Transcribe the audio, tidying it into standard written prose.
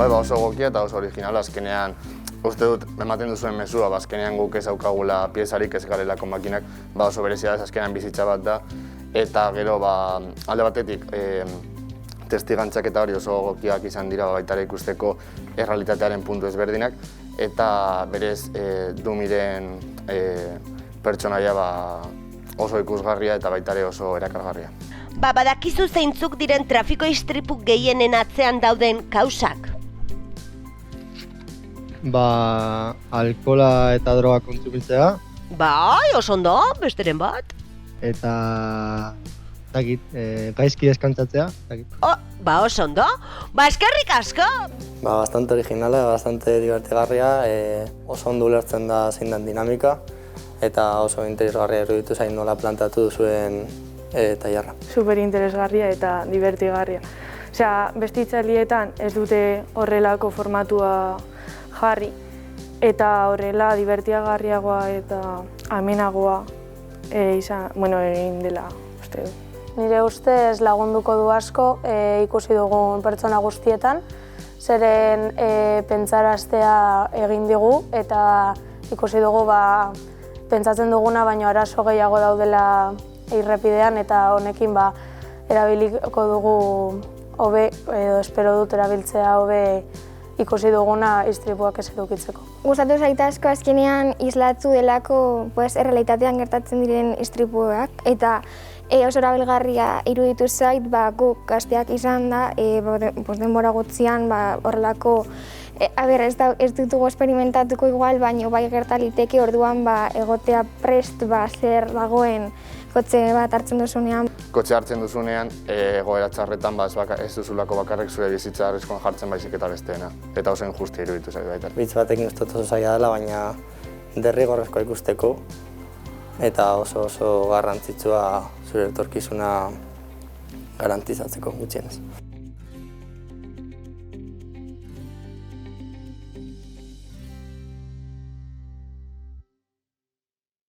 Bai, oso egokia eta oso originala, azkenean uste dut ematen duzuen mezua, azkenean guk ez daukagula piezarik ez garelako makinak, oso berezia da, azkenean bizitza bat da, eta gero alde batetik testigantzak eta hori oso egokiak izan dira baita ere ikusteko errealitatearen puntu ezberdinak, eta berez Dumiren pertsonaia oso ikusgarria eta baita ere oso erakargarria. Badakizu zeintzuk diren trafiko istripu gehienen atzean dauden kausak? Alkohola eta droga kontsumitzea. Bai, oso ondo, besteren bat. Eta gaizki deskantzatzea. Oso ondo, eskerrik asko! Bastante originala, bastante divertigarria, oso ondo ulertzen da zein den dinamika, eta oso interesgarria eruditu zain nola plantatu duzuen tailerra. Super interesgarria eta divertigarria. Osea, beste hitzaldietan ez dute horrelako formatua jarri, eta horrela divertigarriagoa eta amenagoa egin dela, uste du. Nire ustez lagunduko du asko ikusi dugun pertsona guztietan, zeren pentsaraztea egin digu eta ikusi dugu pentsatzen duguna baino arazo gehiago daudela errepidean eta honekin erabiliko dugu hobe, edo espero dut erabiltzea hobe ikusi duguna istripuak ez edukitzeko. Gustatu zait asko azkenean islatu delako errealitatean gertatzen diren istripuak eta oso erabilgarria iruditu zait guk gazteak izan da denbora gutxian horrelako ez ditugu esperimentatuko igual, baina bai gerta liteke orduan egotea prest zer dagoen kotxe bat hartzen duzunean. Kotxe hartzen duzunean, egoera txarretan ez duzulako bakarrik zure bizitza arriskuan jartzen baizik eta besteena. Eta oso injustia iruditu zait baita. Bitz batekin uste oso zaila dela, baina derrigorrezkoa ikusteko eta oso garrantzitsua zure etorkizuna garantizatzeko gutxienez.